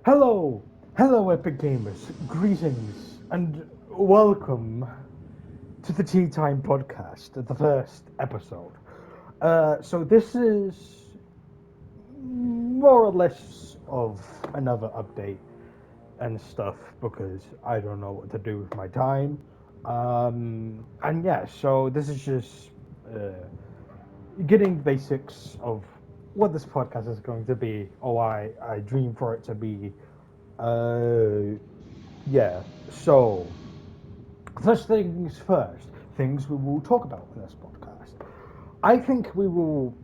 Hello, Epic Gamers. Greetings and welcome to the Tea Time Podcast, the first episode. So this is more or less of another update and stuff because I don't know what to do with my time. And yeah, so this is just uh, getting basics of what this podcast is going to be, or I dream for it to be. Uh, yeah, so first things first, things we will talk about in this podcast. I think we will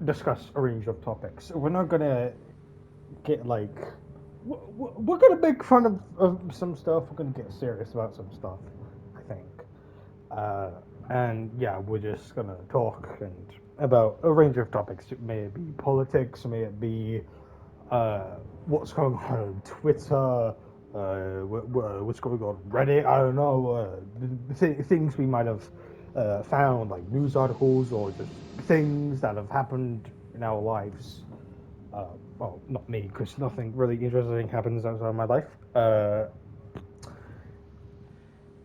discuss a range of topics. We're not gonna get like we're gonna make fun of some stuff. We're gonna get serious about some stuff. I think, uh, and yeah, we're just gonna talk and about a range of topics. May it be politics, may it be what's going on Twitter, what's going on Reddit. I don't know things we might have found, like news articles or just things that have happened in our lives. Well, not me, because nothing really interesting happens outside of my life.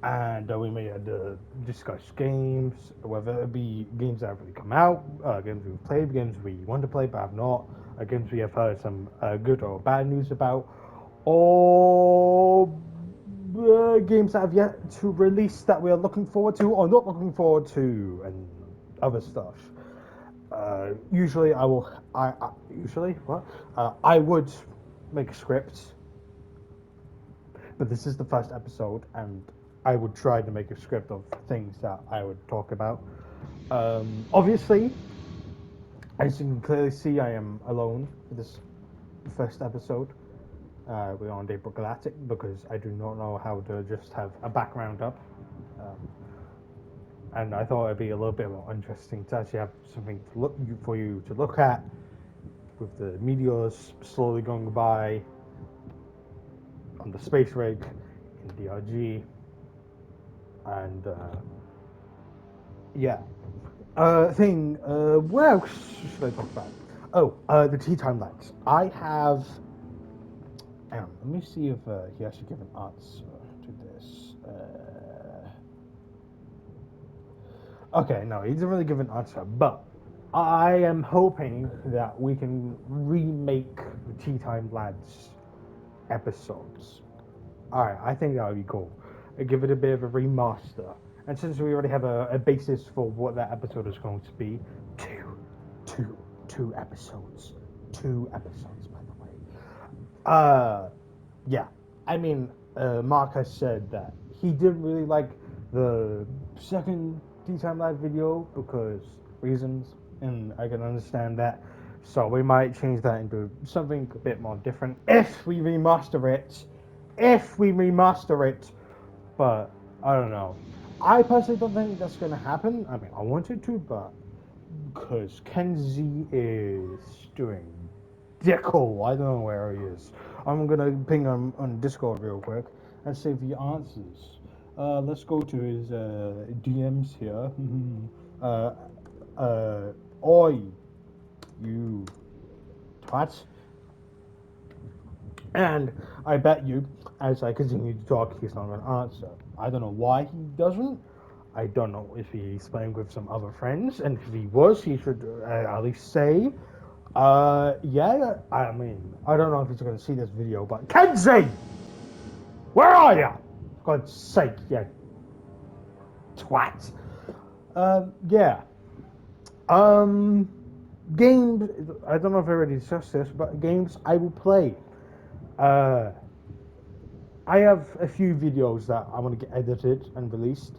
And we may discuss games, whether it be games that have already come out, games we've played, games we want to play but have not, games we have heard some good or bad news about, or games that have yet to release that we are looking forward to or not looking forward to, and other stuff. Usually, usually what? I would make a script, but this is the first episode, and I would try to make a script of things that I would talk about. Obviously, as you can clearly see, I am alone for this first episode. We're on Daybreak Galactic because I do not know how to just have a background up. Um, and I thought it'd be a little bit more interesting to actually have something to look for you to look at, with the meteors slowly going by on the space rig in DRG, and yeah. What else should I talk about? Oh, the tea time lights. I have. Hang on, let me see if he actually give an answer to this. Okay, no, he didn't really give an answer, but I am hoping that we can remake the Tea Time Lads episodes. Alright, I think that would be cool. Give it a bit of a remaster. And since we already have a basis for what that episode is going to be, two, two, two episodes. Two episodes, by the way. Uh, yeah. I mean, Mark has said that he didn't really like the second Tea Time Live video because reasons, and I can understand that. So we might change that into something a bit more different if we remaster it. If we remaster it, but I don't know. I personally don't think that's gonna happen. I mean, I wanted to, but because Kenzie is doing Dickel. I don't know where he is. I'm gonna ping him on Discord real quick and see if he answers. Let's go to his DMs here. uh, oi, you twat. And I bet you, as I continue to talk, he's not going to answer. I don't know why he doesn't. I don't know if he's playing with some other friends, and if he was, he should at least say. Yeah, I mean, I don't know if he's going to see this video, but Kenzie! Where are you? For God's sake, you twat. Yeah. Um, games, I don't know if I already discussed this, but games I will play. Uh, I have a few videos that I want to get edited and released,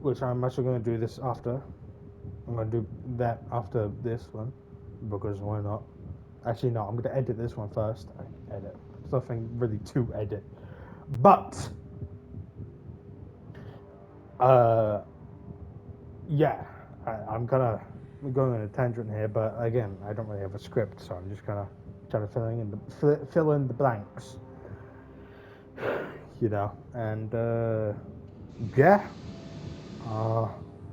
which I'm actually going to do this after. I'm going to do that after this one, because why not? Actually, no, I'm going to edit this one first. Edit. There's nothing really to edit. But, uh, yeah, I'm going on a tangent here, but again, I don't really have a script, so I'm just going to try to fill in the blanks. You know, and yeah,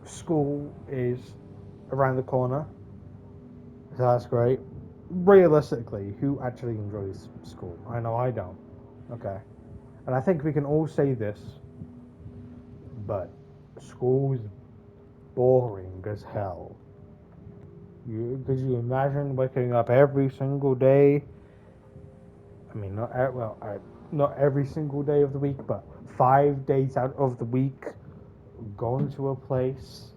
school is around the corner, so that's great. realistically, who actually enjoys school? I know I don't. Okay. And I think we can all say this, but school's boring as hell. Could you imagine waking up every single day? I mean, not every single day of the week, but 5 days out of the week, going to a place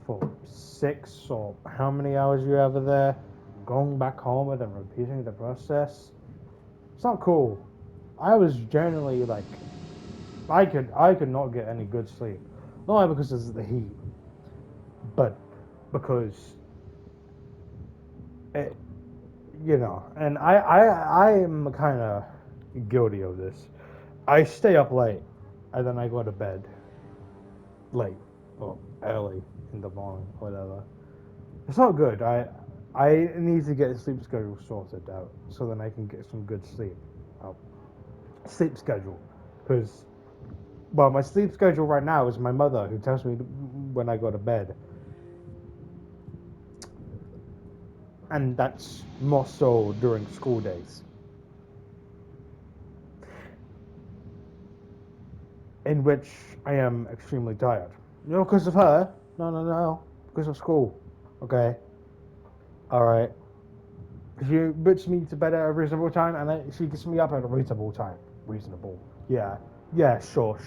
for 6 or how many hours you ever there, going back home and then repeating the process. It's not cool. I was generally like, I could not get any good sleep, not only because of the heat, but because it, and I am kind of guilty of this. I stay up late, and then I go to bed late or early in the morning, whatever. It's not good. I need to get a sleep schedule sorted out so then I can get some good sleep. Uh, Sleep schedule, because my sleep schedule right now is my mother who tells me when I go to bed, and that's more so during school days, in which I am extremely tired. Because of her. No, because of school. Okay, all right. She puts me to bed at a reasonable time, and she gets me up at a reasonable time. Reasonable. Yeah. Yeah, sure.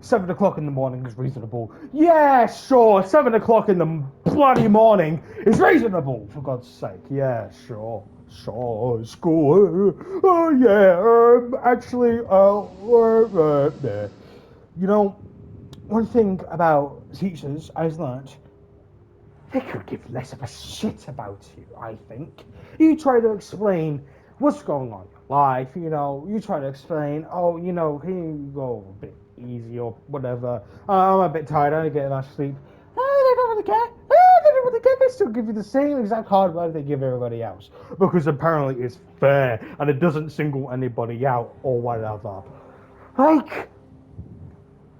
7 o'clock in the morning is reasonable. Yeah, sure. 7 o'clock in the bloody morning is reasonable. For God's sake. Yeah, sure. School. Oh yeah. Actually. Yeah. One thing about teachers I've learnt, they could give less of a shit about you, I think. You try to explain what's going on in your life, you try to explain, can you go a bit easy or whatever. I'm a bit tired, I don't get enough sleep. They don't really care. They don't really care. They still give you the same exact hard work they give everybody else. Because apparently it's fair and it doesn't single anybody out or whatever.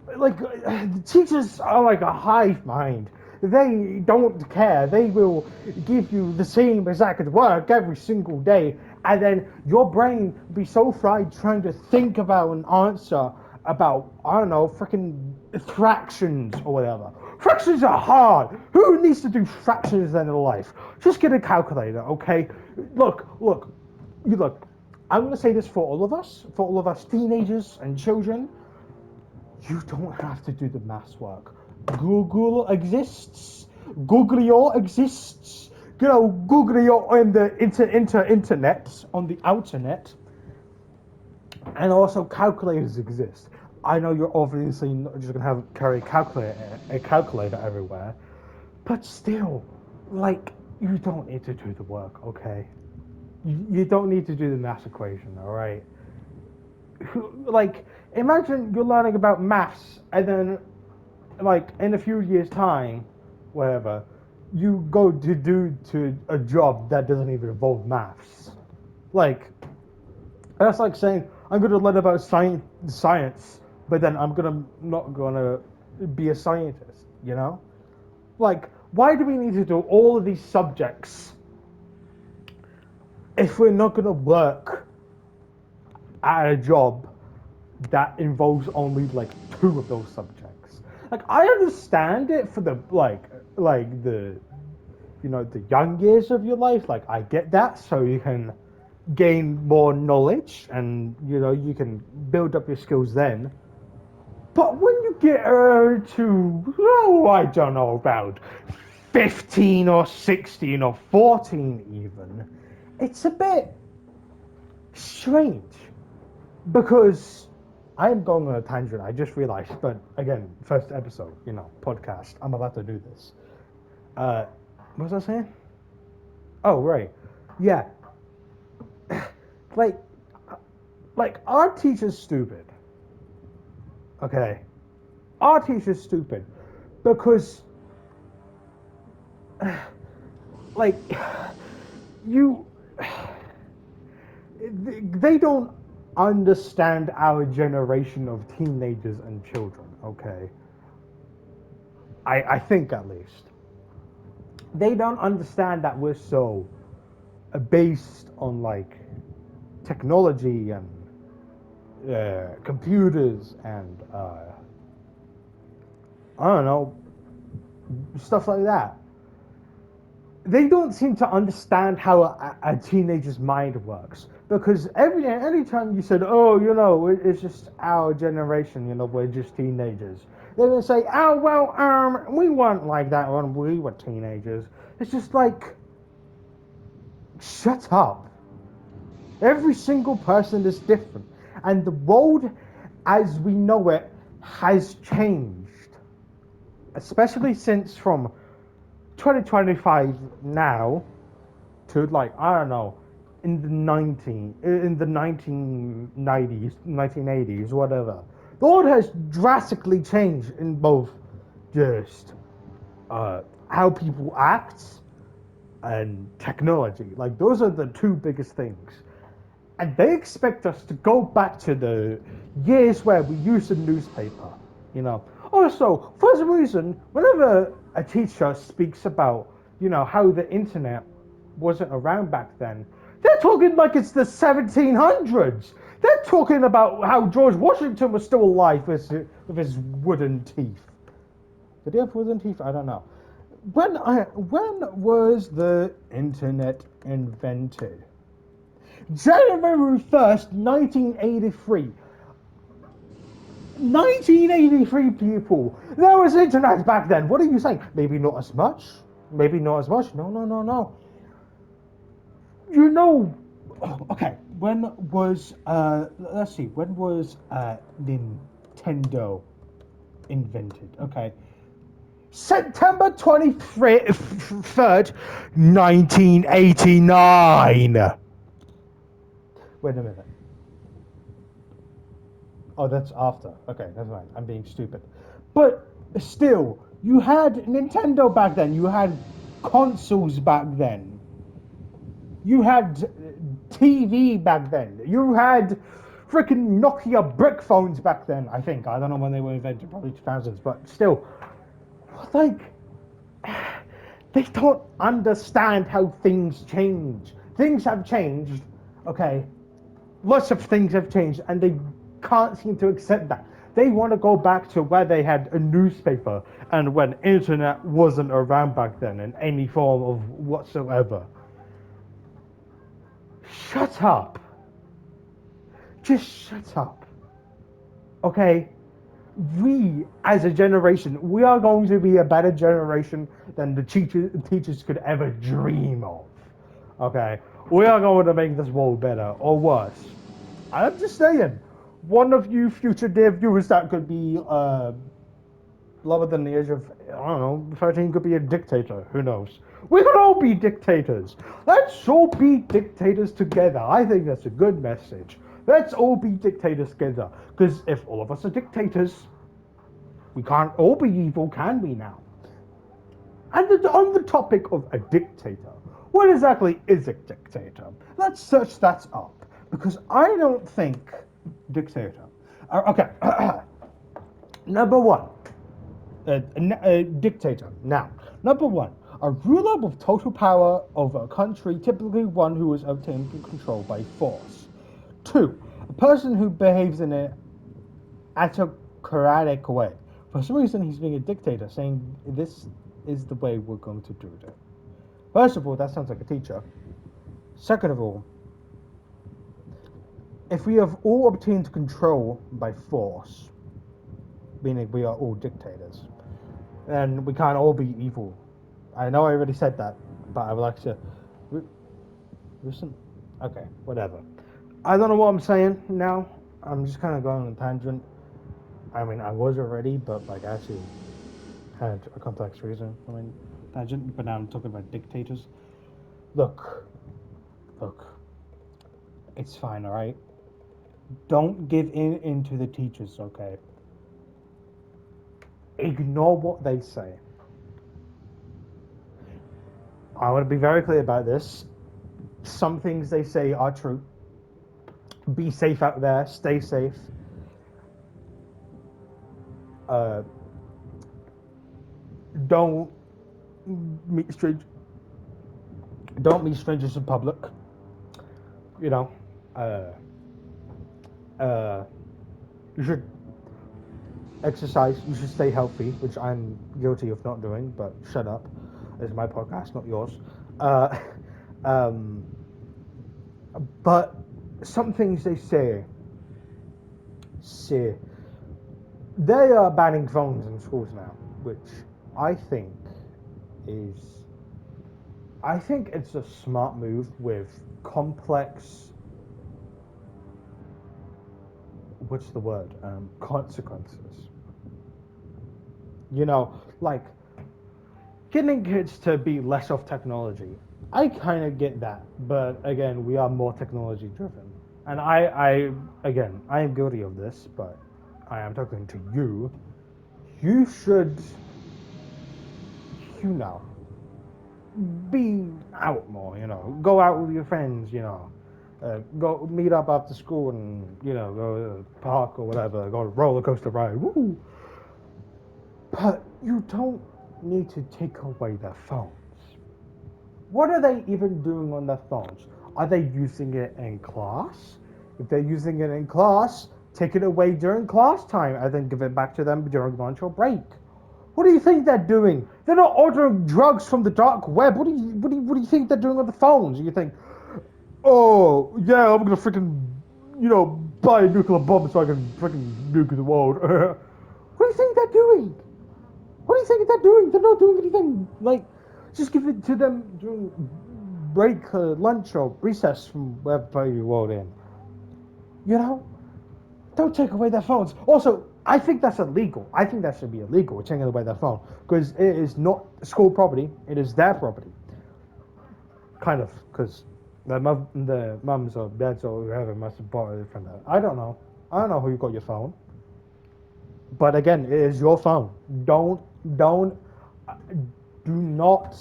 The teachers are like a hive mind. They don't care. They will give you the same exact work every single day, and then your brain will be so fried trying to think about an answer about, I don't know, freaking fractions or whatever. Fractions are hard. Who needs to do fractions in their life? Just get a calculator, okay? Look. I'm gonna say this for all of us teenagers and children. You don't have to do the maths work. Google exists. Googleo exists. Googleo on the internet, on the outernet. And also calculators exist. I know you're obviously not just gonna carry a calculator everywhere, but still, you don't need to do the work, okay? You don't need to do the math equation, all right? Imagine you're learning about maths and then in a few years time, whatever, you go to a job that doesn't even involve maths. That's like saying I'm going to learn about science, but then not gonna be a scientist, why do we need to do all of these subjects if we're not going to work at a job that involves only two of those subjects? I understand it for the the the young years of your life. I get that, so you can gain more knowledge and you can build up your skills then. But when you get I don't know, about 15 or 16 or 14 even, it's a bit strange. Because I am going on a tangent, I just realized, but again, first episode, podcast, I'm about to do this. What was I saying? Oh, right. Yeah. like, our teacher's stupid. Okay. Our teacher's stupid. Because, you, they don't understand our generation of teenagers and children, okay? I think at least. They don't understand that we're so based on like technology and computers and I don't know, stuff like that. They don't seem to understand how a teenager's mind works, because anytime you said, oh, it's just our generation, we're just teenagers, they're gonna say, oh well, we weren't like that when we were teenagers. It's just like, shut up. Every single person is different, and the world as we know it has changed, especially since from 2025 now to, like, I don't know, in the 1990s, 1980s, whatever. The world has drastically changed in both just how people act and technology. Like, those are the two biggest things. And they expect us to go back to the years where we used a newspaper. Also, for some reason, whenever a teacher speaks about, how the internet wasn't around back then, they're talking like it's the 1700s. They're talking about how George Washington was still alive with his wooden teeth. Did he have wooden teeth? I don't know. When was the internet invented? January 1st, 1983. 1983, people. There was internet back then. What are you saying? Maybe not as much. Maybe not as much. No, no, no, no. Okay. Let's see. When was Nintendo invented? Okay. September 23rd, 1989. Wait a minute. Oh, that's after. Okay, never mind. I'm being stupid. But still, you had Nintendo back then. You had consoles back then. You had TV back then. You had freaking Nokia brick phones back then. I think. I don't know when they were invented. Probably 2000s. But still, like, they don't understand how things change. Things have changed. Okay, lots of things have changed, and they can't seem to accept that. They want to go back to where they had a newspaper and when internet wasn't around back then in any form of whatsoever. Shut up. Just shut up. Okay? We, as a generation, we are going to be a better generation than the teachers could ever dream of. Okay? We are going to make this world better, or worse. I'm just saying, one of you future dear viewers that could be lower than the age of, I don't know, 13 could be a dictator. Who knows? We could all be dictators. Let's all be dictators together. I think that's a good message. Let's all be dictators together. Because if all of us are dictators, we can't all be evil, can we now? And on the topic of a dictator, what exactly is a dictator? Let's search that up. Because I don't think dictator. Okay. Number one. A dictator. Now, number one, a ruler with total power over a country, typically one who is obtained control by force. Two, a person who behaves in an autocratic way. For some reason, he's being a dictator, saying this is the way we're going to do it. First of all, that sounds like a teacher. Second of all, if we have all obtained control by force, meaning we are all dictators, then we can't all be evil. I know I already said that, but I would like to listen. Okay, whatever. I don't know what I'm saying now. I'm just kind of going on a tangent. I mean, I was already, but like actually had a complex reason. I mean, tangent. But now I'm talking about dictators. Look, it's fine, all right. Don't give in to the teachers, okay? Ignore what they say. I want to be very clear about this. Some things they say are true. Be safe out there. Stay safe. Don't meet strange. Don't meet strangers in public. You know, uh, uh, you should exercise. You should stay healthy, which I'm guilty of not doing. But shut up. It's my podcast, not yours. Uh, um, but some things they say they are banning phones in schools now, which I think is I think it's a smart move with complex what's the word consequences. You know, like getting kids to be less of technology. I kind of get that, but again, we are more technology driven, and again, I am guilty of this, but I am talking to you. You should, you know, be out more. You know, go out with your friends. You know, go meet up after school and go to the park or whatever. Go to a roller coaster ride. Woo! But you don't need to take away their phones. What are they even doing on their phones? Are they using it in class? If they're using it in class, take it away during class time and then give it back to them during lunch or break. What do you think they're doing? They're not ordering drugs from the dark web. What do you think they're doing on the phones? You think, oh yeah, I'm gonna freaking buy a nuclear bomb so I can freaking nuke the world. What do you think they're doing? What do you think they're doing? They're not doing anything. Like, just give it to them during break, lunch, or recess from wherever you rolled in. You know? Don't take away their phones. Also, I think that's illegal. I think that should be illegal, taking away their phone. Because it is not school property, it is their property. Kind of, because the mums or dads or whoever must have bought it from that. I don't know. I don't know who you got your phone. But again, it is your phone. Don't, do not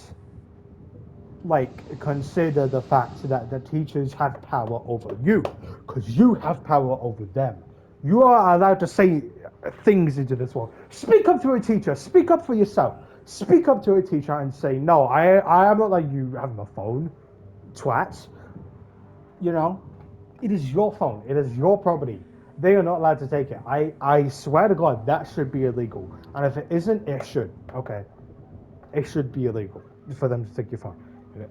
consider the fact that the teachers have power over you, because you have power over them. You are allowed to say things into this world. Speak up to a teacher. Speak up for yourself. Speak up to a teacher and say, no, I am not like you having a phone, twat. You know, it is your phone. It is your property. They are not allowed to take it. I swear to God, that should be illegal. And if it isn't, it should. Okay, it should be illegal for them to take your phone.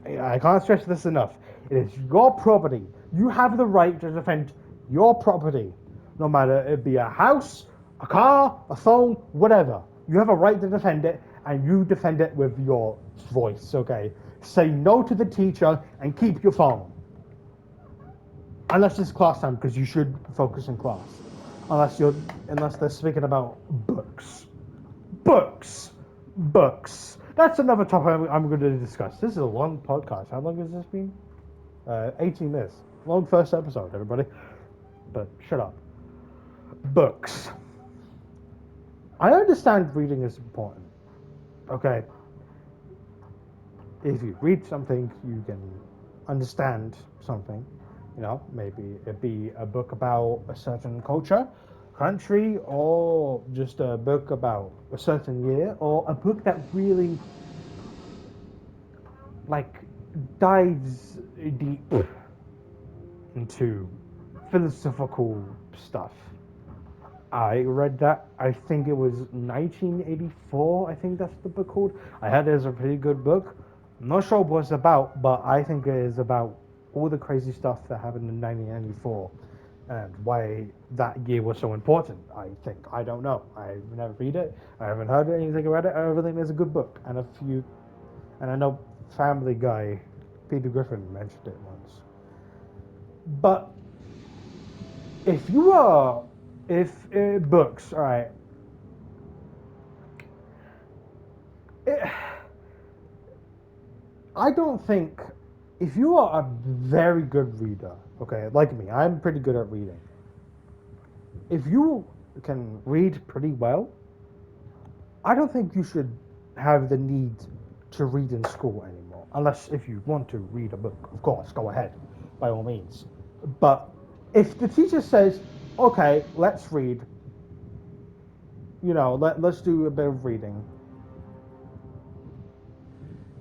I can't stress this enough. It is your property. You have the right to defend your property, no matter it be a house, a car, a phone, whatever. You have a right to defend it, and you defend it with your voice. Okay, say no to the teacher and keep your phone. Unless it's class time, because you should focus in class. Unless they're speaking about books. Books. That's another topic I'm going to discuss. This is a long podcast. How long has this been? 18 minutes. Long first episode, everybody. But shut up. Books. I understand reading is important. Okay. If you read something, you can understand something. Maybe it be a book about a certain culture, country, or just a book about a certain year, or a book that really dives deep into philosophical stuff. I read that. I think it was 1984. I think that's the book called. I heard it was a pretty good book. I'm not sure what it's about, but I think it is about all the crazy stuff that happened in 1994 and why that year was so important. I don't know. I've never read it. I haven't heard anything about it. I think it's a good book, and I know Family Guy, Peter Griffin mentioned it once. But if books, all right. I don't think if you are a very good reader, okay, like me, I'm pretty good at reading. If you can read pretty well, I don't think you should have the need to read in school anymore. Unless if you want to read a book, of course, go ahead, by all means. But if the teacher says, okay, let's read, let's do a bit of reading,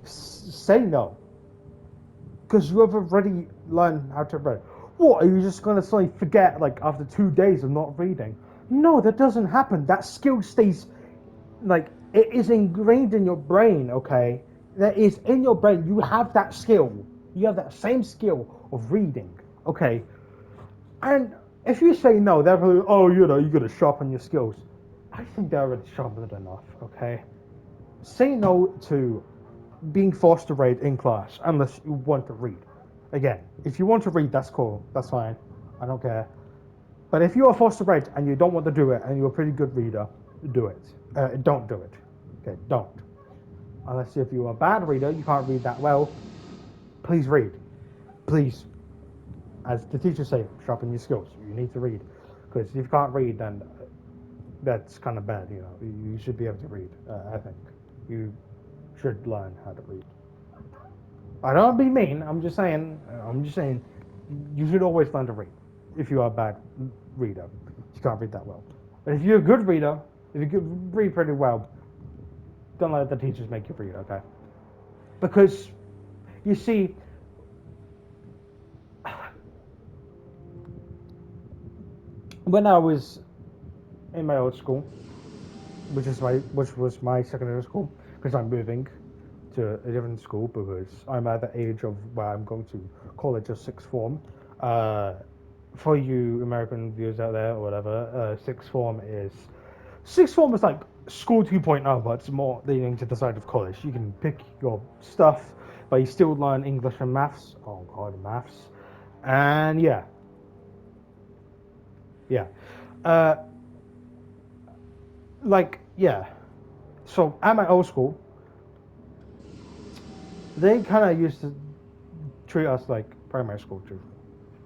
say no. because you have already learned how to read. What, are you just gonna suddenly forget like after 2 days of not reading? No, that doesn't happen. That skill stays like it is ingrained in your brain. Okay, that is in your brain. You have that skill. You have that same skill of reading. Okay, and if you say no, they're probably, oh, you gotta sharpen your skills. I think they're already sharpened enough. Okay, say no to being forced to read in class unless you want to read. Again, if you want to read, that's cool. That's fine. I don't care. But if you are forced to read and you don't want to do it and you're a pretty good reader, do it. Don't do it. Okay, don't. Unless if you're a bad reader, you can't read that well, please read. Please, as the teachers say, sharpen your skills. You need to read. Because if you can't read, then that's kind of bad, You should be able to read, I think. You should learn how to read. I don't be mean. I'm just saying. You should always learn to read. If you are a bad reader, you can't read that well. But if you're a good reader, if you can read pretty well, don't let the teachers make you read. Okay? Because you see, when I was in my old school, which was my secondary school, because I'm moving to a different school because I'm at the age of where I'm going to college or sixth form. For you American viewers out there or whatever, sixth form is like school 2.0, but it's more leaning to the side of college. You can pick your stuff, but you still learn English and maths. Oh god, maths, and yeah. Uh, yeah. So at my old school, they kind of used to treat us like primary school children.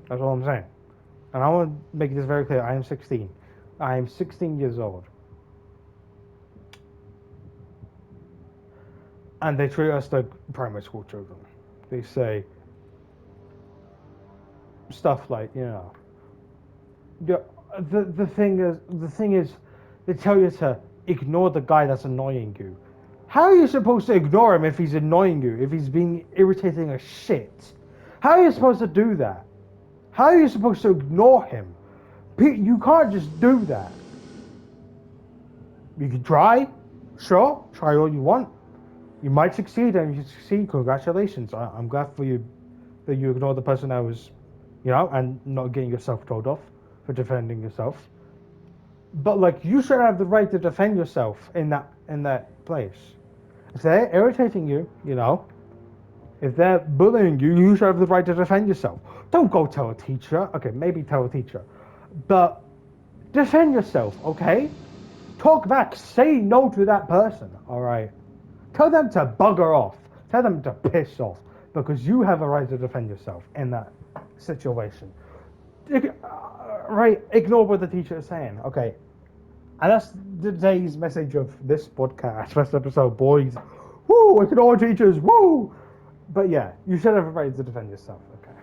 That's all I'm saying. And I want to make this very clear. I am 16. I am 16 years old. And they treat us like primary school children. They say stuff like, the thing is, they tell you to ignore the guy that's annoying you. How are you supposed to ignore him if he's annoying you, if he's being irritating as shit? How are you supposed to do that? How are you supposed to ignore him? You can't just do that. You can try, sure, try all you want. You might succeed, and if you succeed, congratulations. I'm glad for you that you ignore the person that was, and not getting yourself told off for defending yourself. But like, you should have the right to defend yourself in that place. If they're irritating you, if they're bullying you, you should have the right to defend yourself. Don't go tell a teacher. Okay, maybe tell a teacher, but defend yourself. Okay, talk back. Say no to that person. All right. Tell them to bugger off. Tell them to piss off because you have a right to defend yourself in that situation. Right? Ignore what the teacher is saying. Okay. And that's today's message of this podcast, first episode, boys. Woo! Ignore teachers. Woo! But yeah, you should have a right to defend yourself. Okay.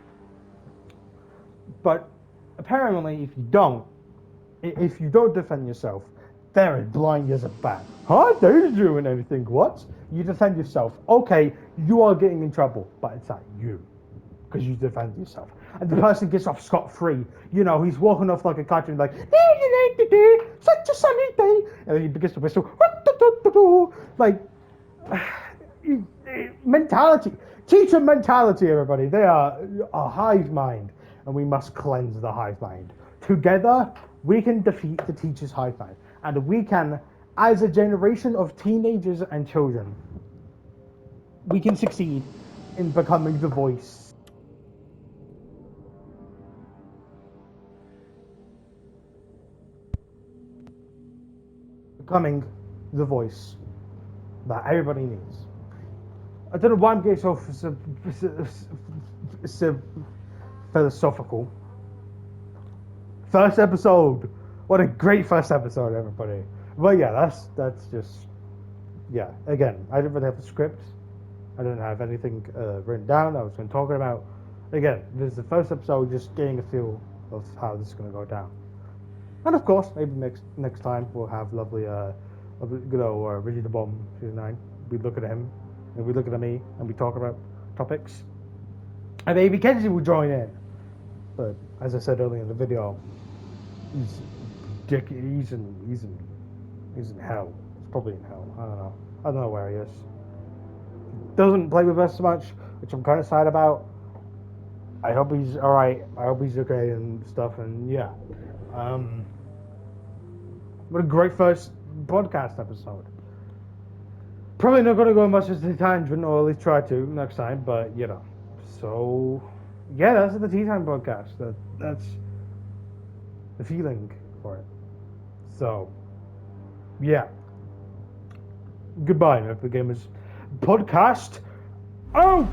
But apparently, if you don't defend yourself, they're as blind as a bat. Huh? They're doing anything. What? You defend yourself. Okay, you are getting in trouble, but it's not you. Because you defend yourself. And the person gets off scot-free. He's walking off like a cartoon, like, such a sunny day. And then he begins to whistle. Like, mentality. Teacher mentality, everybody. They are a hive mind. And we must cleanse the hive mind. Together, we can defeat the teacher's hive mind. And we can, as a generation of teenagers and children, we can succeed in becoming the voice. Becoming the voice that everybody needs. I don't know why I'm getting so philosophical. First episode. What a great first episode, everybody. But yeah, that's just, yeah. Again, I didn't really have a script. I didn't have anything written down. I was going to talk about. Again, this is the first episode, just getting a feel of how this is going to go down. And of course, maybe next time we'll have lovely, good old Richie the Bomb season 9. We look at him, and we look at me, and we talk about topics. And maybe Kenzie will join in. But as I said earlier in the video, he's he's in hell. He's probably in hell. I don't know. I don't know where he is. Doesn't play with us much, which I'm kind of sad about. I hope he's all right. I hope he's okay and stuff. And yeah, um, what a great first podcast episode. Probably not going to go much as the tangent, or at least try to next time. But you know, so yeah, that's the Tea Time podcast. That's the feeling for it. So yeah, goodbye, Epic Gamers podcast. Out.